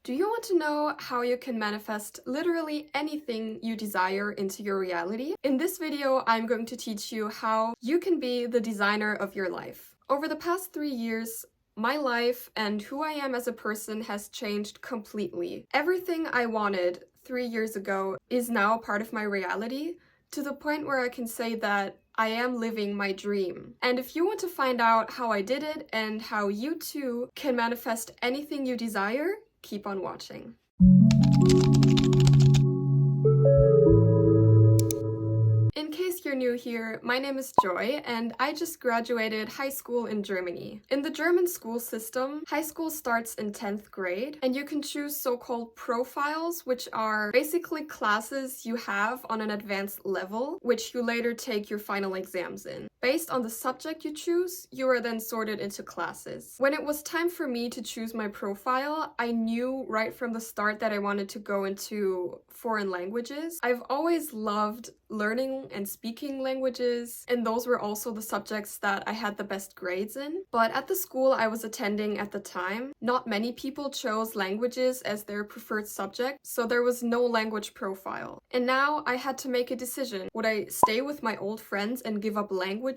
Do you want to know how you can manifest literally anything you desire into your reality? In this video, I'm going to teach you how you can be the designer of your life. Over the past 3 years, my life and who I am as a person has changed completely. Everything I wanted 3 years ago is now part of my reality, to the point where I can say that I am living my dream. And if you want to find out how I did it and how you too can manifest anything you desire, keep on watching. In case you're new here, my name is Joy, and I just graduated high school in Germany. In the German school system, high school starts in 10th grade, and you can choose so-called profiles, which are basically classes you have on an advanced level, which you later take your final exams in. Based on the subject you choose, you are then sorted into classes. When it was time for me to choose my profile, I knew right from the start that I wanted to go into foreign languages. I've always loved learning and speaking languages, and those were also the subjects that I had the best grades in. But at the school I was attending at the time, not many people chose languages as their preferred subject, so there was no language profile. And now I had to make a decision. Would I stay with my old friends and give up languages?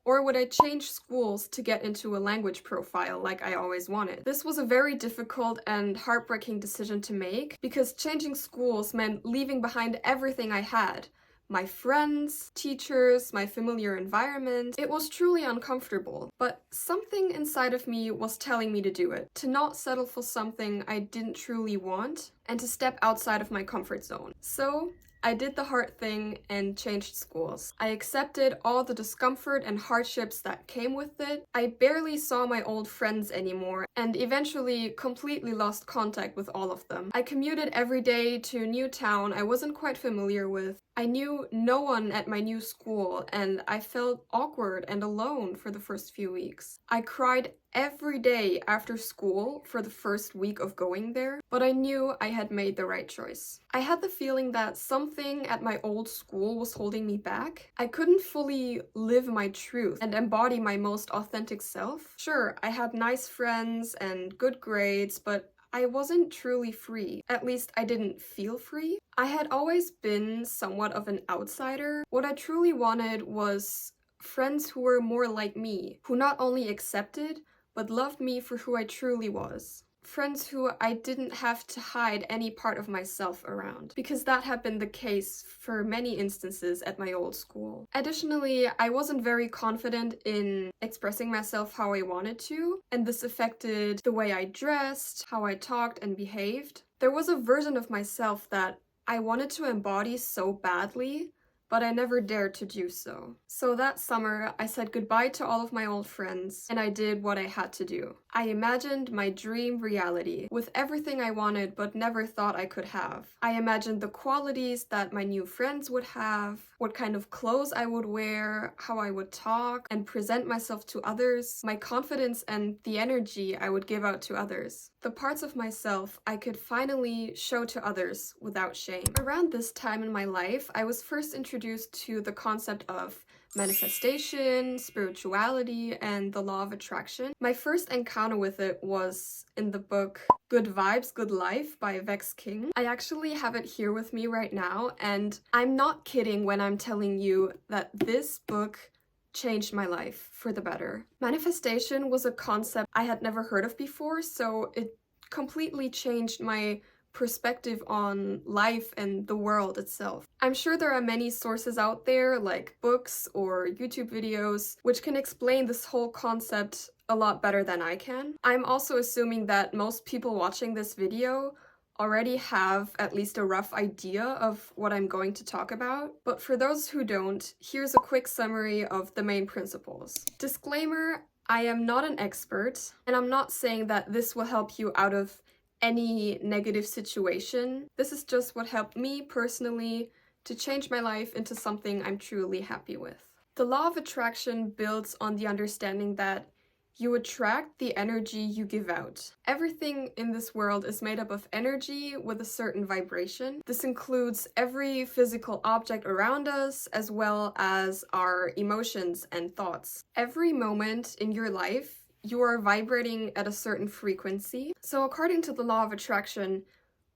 Or would I change schools to get into a language profile like I always wanted? This was a very difficult and heartbreaking decision to make, because changing schools meant leaving behind everything I had. My friends, teachers, my familiar environment. It was truly uncomfortable, but something inside of me was telling me to do it, to not settle for something I didn't truly want, and to step outside of my comfort zone. So I did the hard thing and changed schools. I accepted all the discomfort and hardships that came with it. I barely saw my old friends anymore and eventually completely lost contact with all of them. I commuted every day to a new town I wasn't quite familiar with. I knew no one at my new school, and I felt awkward and alone for the first few weeks. I cried every day after school for the first week of going there, but I knew I had made the right choice. I had the feeling that something at my old school was holding me back. I couldn't fully live my truth and embody my most authentic self. Sure, I had nice friends and good grades, but I wasn't truly free. At least I didn't feel free. I had always been somewhat of an outsider. What I truly wanted was friends who were more like me, who not only accepted, but loved me for who I truly was. Friends who I didn't have to hide any part of myself around, because that had been the case for many instances at my old school. Additionally, I wasn't very confident in expressing myself how I wanted to, and this affected the way I dressed, how I talked and behaved. There was a version of myself that I wanted to embody so badly, but I never dared to do so. So that summer, I said goodbye to all of my old friends, and I did what I had to do. I imagined my dream reality, with everything I wanted but never thought I could have. I imagined the qualities that my new friends would have, what kind of clothes I would wear, how I would talk and present myself to others, my confidence and the energy I would give out to others. The parts of myself I could finally show to others without shame. Around this time in my life, I was first introduced to the concept of manifestation, spirituality, and the law of attraction. My first encounter with it was in the book Good Vibes, Good Life by Vex King. I actually have it here with me right now, and I'm not kidding when I'm telling you that this book changed my life for the better. Manifestation was a concept I had never heard of before, so it completely changed my perspective on life and the world itself. I'm sure there are many sources out there, like books or YouTube videos, which can explain this whole concept a lot better than I can. I'm also assuming that most people watching this video already have at least a rough idea of what I'm going to talk about, but for those who don't, here's a quick summary of the main principles. Disclaimer, I am not an expert, and I'm not saying that this will help you out of any negative situation. This is just what helped me personally to change my life into something I'm truly happy with. The law of attraction builds on the understanding that you attract the energy you give out. Everything in this world is made up of energy with a certain vibration. This includes every physical object around us, as well as our emotions and thoughts. Every moment in your life, you are vibrating at a certain frequency. So according to the law of attraction,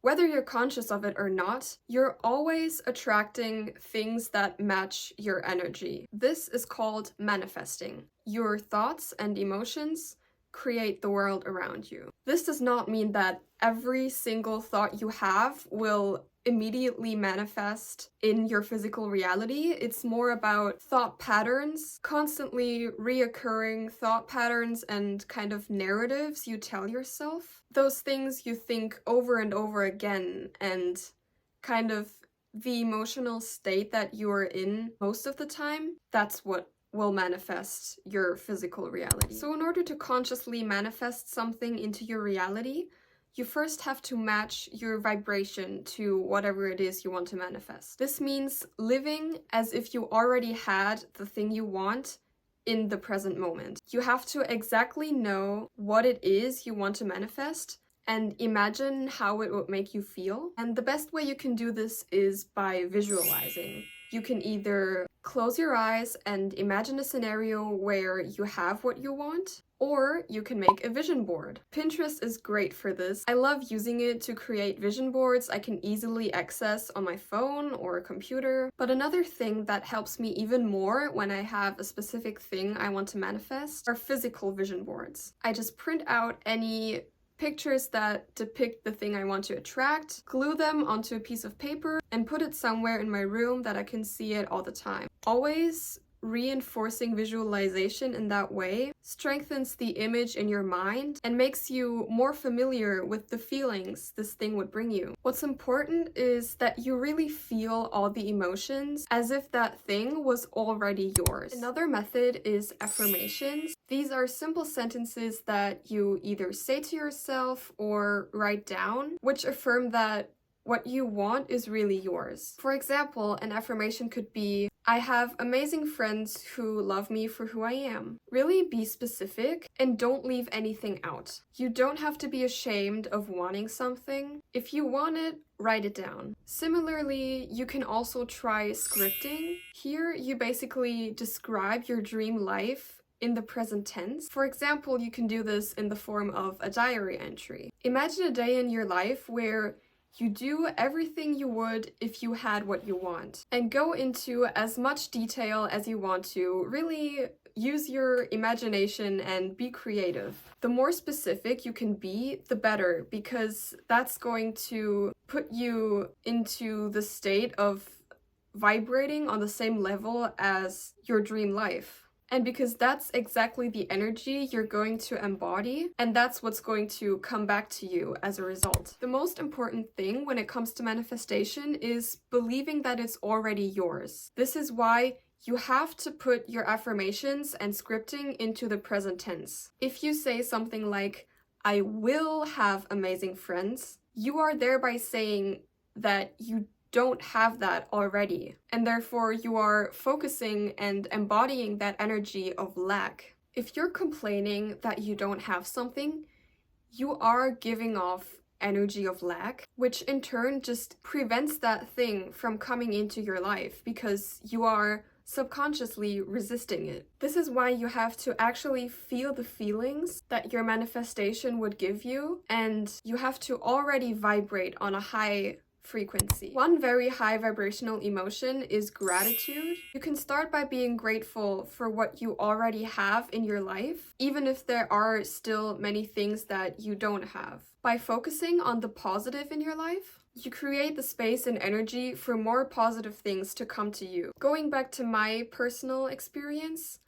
whether you're conscious of it or not, you're always attracting things that match your energy. This is called manifesting. Your thoughts and emotions create the world around you. This does not mean that every single thought you have will immediately manifest in your physical reality. It's more about thought patterns, constantly reoccurring thought patterns and kind of narratives you tell yourself. Those things you think over and over again, and kind of the emotional state that you are in most of the time, that's what will manifest your physical reality. So in order to consciously manifest something into your reality, you first have to match your vibration to whatever it is you want to manifest. This means living as if you already had the thing you want in the present moment. You have to exactly know what it is you want to manifest and imagine how it would make you feel. And the best way you can do this is by visualizing. You can either close your eyes and imagine a scenario where you have what you want, or you can make a vision board. Pinterest is great for this. I love using it to create vision boards I can easily access on my phone or computer. But another thing that helps me even more when I have a specific thing I want to manifest are physical vision boards. I just print out any pictures that depict the thing I want to attract, glue them onto a piece of paper, and put it somewhere in my room that I can see it all the time. Always reinforcing visualization in that way strengthens the image in your mind and makes you more familiar with the feelings this thing would bring you. What's important is that you really feel all the emotions as if that thing was already yours. Another method is affirmations. These are simple sentences that you either say to yourself or write down, which affirm that what you want is really yours. For example, an affirmation could be, I have amazing friends who love me for who I am. Really be specific and don't leave anything out. You don't have to be ashamed of wanting something. If you want it, write it down. Similarly, you can also try scripting. Here, you basically describe your dream life in the present tense. For example, you can do this in the form of a diary entry. Imagine a day in your life where you do everything you would if you had what you want, and go into as much detail as you want to. Really use your imagination and be creative. The more specific you can be, the better, because that's going to put you into the state of vibrating on the same level as your dream life. And because that's exactly the energy you're going to embody, and that's what's going to come back to you as a result. The most important thing when it comes to manifestation is believing that it's already yours. This is why you have to put your affirmations and scripting into the present tense. If you say something like, I will have amazing friends, you are thereby saying that you don't have that already, and therefore you are focusing and embodying that energy of lack. If you're complaining that you don't have something, you are giving off energy of lack, which in turn just prevents that thing from coming into your life because you are subconsciously resisting it. This is why you have to actually feel the feelings that your manifestation would give you, and you have to already vibrate on a high frequency. One very high vibrational emotion is gratitude. You can start by being grateful for what you already have in your life, even if there are still many things that you don't have. By focusing on the positive in your life, you create the space and energy for more positive things to come to you. Going back to my personal experience,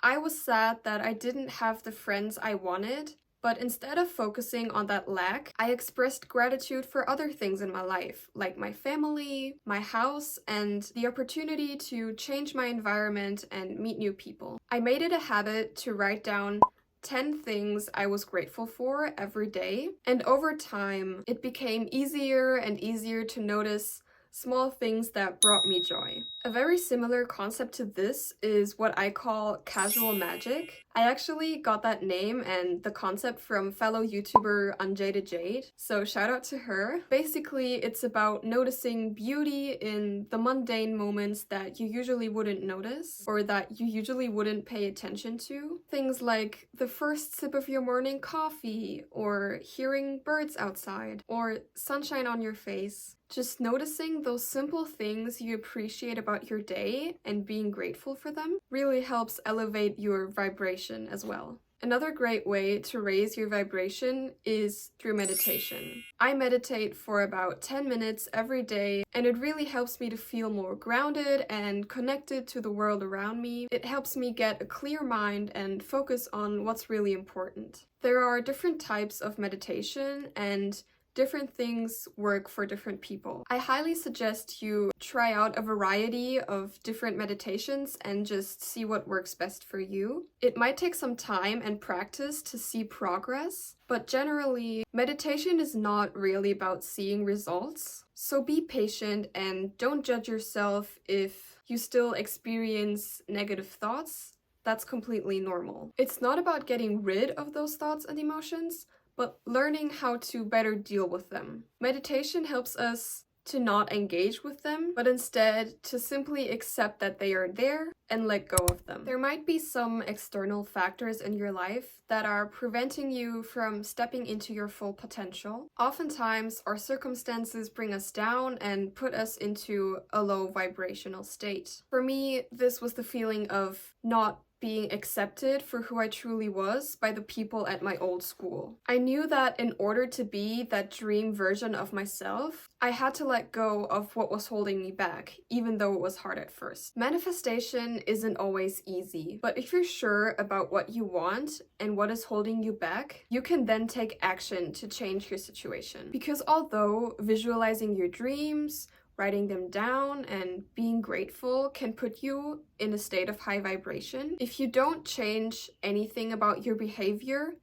I was sad that I didn't have the friends I wanted. But instead of focusing on that lack, I expressed gratitude for other things in my life, like my family, my house, and the opportunity to change my environment and meet new people. I made it a habit to write down 10 things I was grateful for every day, and over time, it became easier and easier to notice small things that brought me joy. A very similar concept to this is what I call casual magic. I actually got that name and the concept from fellow YouTuber Unjaded Jade, so shout out to her. Basically, it's about noticing beauty in the mundane moments that you usually wouldn't notice or that you usually wouldn't pay attention to. Things like the first sip of your morning coffee, or hearing birds outside, or sunshine on your face. Just noticing those simple things you appreciate about your day and being grateful for them really helps elevate your vibration as well. Another great way to raise your vibration is through meditation. I meditate for about 10 minutes every day, and it really helps me to feel more grounded and connected to the world around me. It helps me get a clear mind and focus on what's really important. There are different types of meditation, and different things work for different people. I highly suggest you try out a variety of different meditations and just see what works best for you. It might take some time and practice to see progress, but generally, meditation is not really about seeing results. So be patient and don't judge yourself if you still experience negative thoughts. That's completely normal. It's not about getting rid of those thoughts and emotions, but learning how to better deal with them. Meditation helps us to not engage with them, but instead to simply accept that they are there and let go of them. There might be some external factors in your life that are preventing you from stepping into your full potential. Oftentimes, our circumstances bring us down and put us into a low vibrational state. For me, this was the feeling of not being accepted for who I truly was by the people at my old school. I knew that in order to be that dream version of myself, I had to let go of what was holding me back, even though it was hard at first. Manifestation isn't always easy, but if you're sure about what you want and what is holding you back, you can then take action to change your situation. Because although visualizing your dreams, writing them down, and being grateful can put you in a state of high vibration, if you don't change anything about your behavior,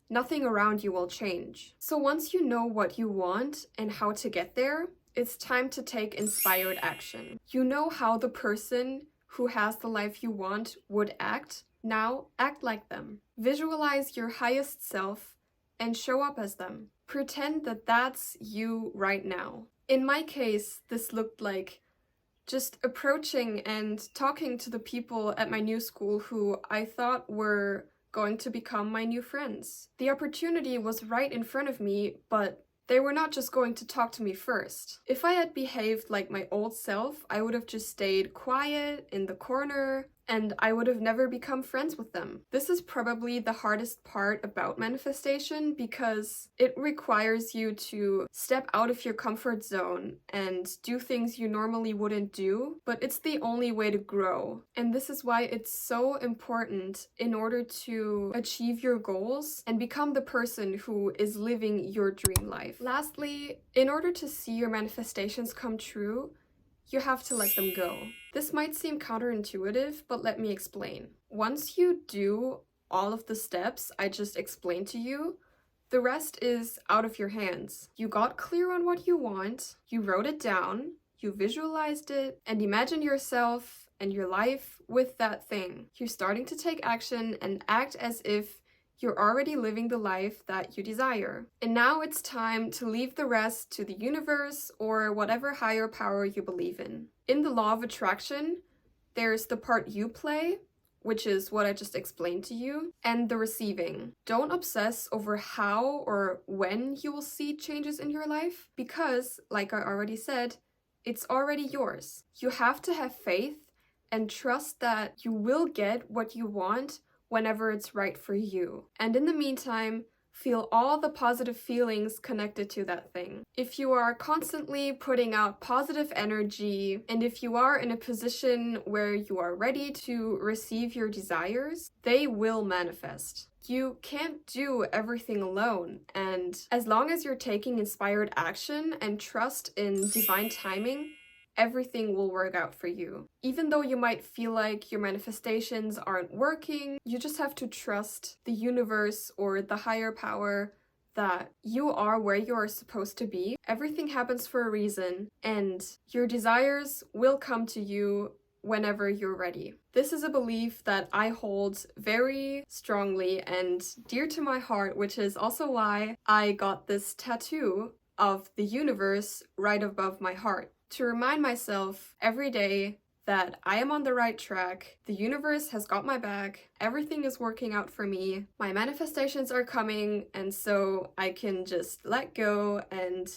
nothing around you will change. So once you know what you want and how to get there, it's time to take inspired action. You know how the person who has the life you want would act. Now act like them. Visualize your highest self and show up as them. Pretend that that's you right now. In my case, this looked like just approaching and talking to the people at my new school who I thought were going to become my new friends. The opportunity was right in front of me, but they were not just going to talk to me first. If I had behaved like my old self, I would have just stayed quiet in the corner, and I would have never become friends with them. This is probably the hardest part about manifestation because it requires you to step out of your comfort zone and do things you normally wouldn't do, but it's the only way to grow. And this is why it's so important in order to achieve your goals and become the person who is living your dream life. Lastly, in order to see your manifestations come true, you have to let them go. This might seem counterintuitive, but let me explain. Once you do all of the steps I just explained to you, the rest is out of your hands. You got clear on what you want, you wrote it down, you visualized it, and imagine yourself and your life with that thing. You're starting to take action and act as if you're already living the life that you desire. And now it's time to leave the rest to the universe or whatever higher power you believe in. In the law of attraction, there's the part you play, which is what I just explained to you, and the receiving. Don't obsess over how or when you will see changes in your life, because, like I already said, it's already yours. You have to have faith and trust that you will get what you want whenever it's right for you. And in the meantime, feel all the positive feelings connected to that thing. If you are constantly putting out positive energy, and if you are in a position where you are ready to receive your desires, they will manifest. You can't do everything alone, and as long as you're taking inspired action and trust in divine timing, everything will work out for you. Even though you might feel like your manifestations aren't working, you just have to trust the universe or the higher power that you are where you are supposed to be. Everything happens for a reason, and your desires will come to you whenever you're ready. This is a belief that I hold very strongly and dear to my heart, which is also why I got this tattoo of the universe right above my heart, to remind myself every day that I am on the right track, the universe has got my back, everything is working out for me, my manifestations are coming, and so I can just let go and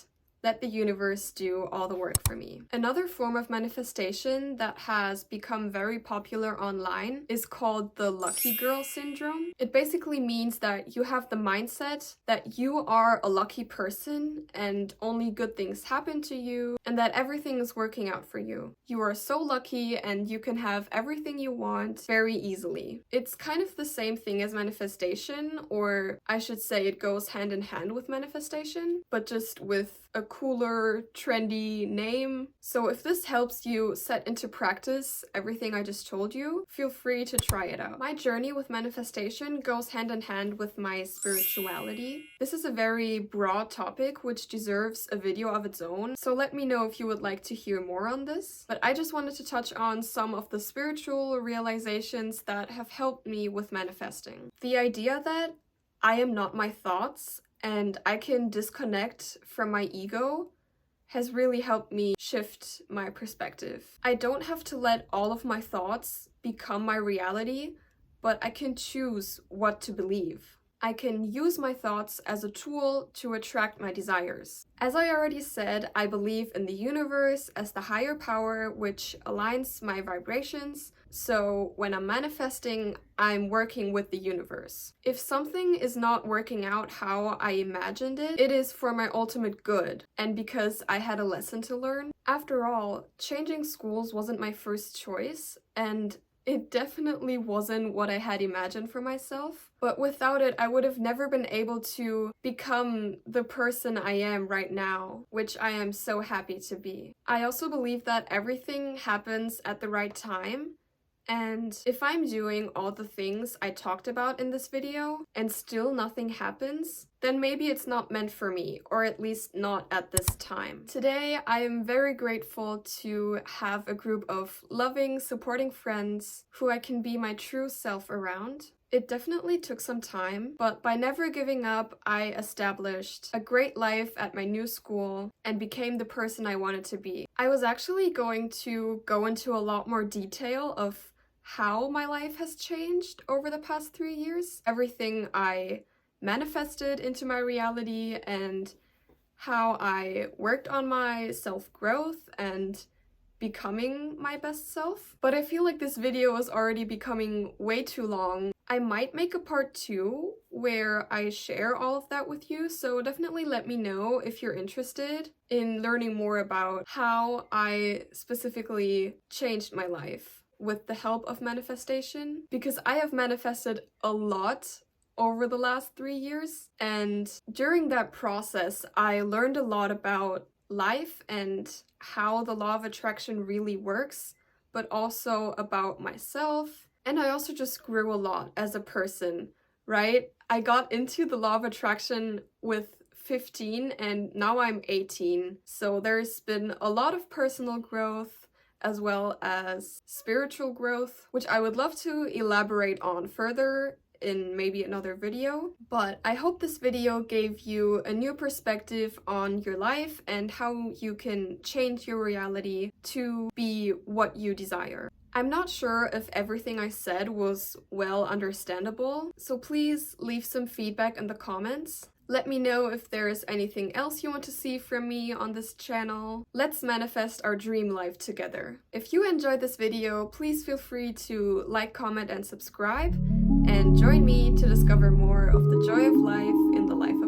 let the universe do all the work for me. Another form of manifestation that has become very popular online is called the lucky girl syndrome. It basically means that you have the mindset that you are a lucky person and only good things happen to you and that everything is working out for you. You are so lucky and you can have everything you want very easily. It's kind of the same thing as manifestation, or I should say it goes hand in hand with manifestation, but just with a cooler, trendy name. So if this helps you set into practice everything I just told you, feel free to try it out. My journey with manifestation goes hand in hand with my spirituality. This is a very broad topic which deserves a video of its own, so let me know if you would like to hear more on this. But I just wanted to touch on some of the spiritual realizations that have helped me with manifesting. The idea that I am not my thoughts and I can disconnect from my ego has really helped me shift my perspective. I don't have to let all of my thoughts become my reality, but I can choose what to believe. I can use my thoughts as a tool to attract my desires. As I already said, I believe in the universe as the higher power which aligns my vibrations. So when I'm manifesting, I'm working with the universe. If something is not working out how I imagined it, it is for my ultimate good and because I had a lesson to learn. After all, changing schools wasn't my first choice, and it definitely wasn't what I had imagined for myself, but without it, I would have never been able to become the person I am right now, which I am so happy to be. I also believe that everything happens at the right time, and if I'm doing all the things I talked about in this video and still nothing happens, then maybe it's not meant for me, or at least not at this time. Today, I am very grateful to have a group of loving, supporting friends who I can be my true self around. It definitely took some time, but by never giving up, I established a great life at my new school and became the person I wanted to be. I was actually going to go into a lot more detail of how my life has changed over the past 3 years, everything I manifested into my reality, and how I worked on my self-growth and becoming my best self. But I feel like this video is already becoming way too long. I might make a part 2 where I share all of that with you, so definitely let me know if you're interested in learning more about how I specifically changed my life with the help of manifestation, because I have manifested a lot over the last 3 years, and during that process I learned a lot about life and how the law of attraction really works, but also about myself, and I also just grew a lot as a person, right? I got into the law of attraction with 15 and now I'm 18, so there's been a lot of personal growth as well as spiritual growth, which I would love to elaborate on further in maybe another video. But I hope this video gave you a new perspective on your life and how you can change your reality to be what you desire. I'm not sure if everything I said was well understandable, so please leave some feedback in the comments. Let me know if there is anything else you want to see from me on this channel. Let's manifest our dream life together. If you enjoyed this video, please feel free to like, comment, and subscribe, and join me to discover more of the joy of life in the life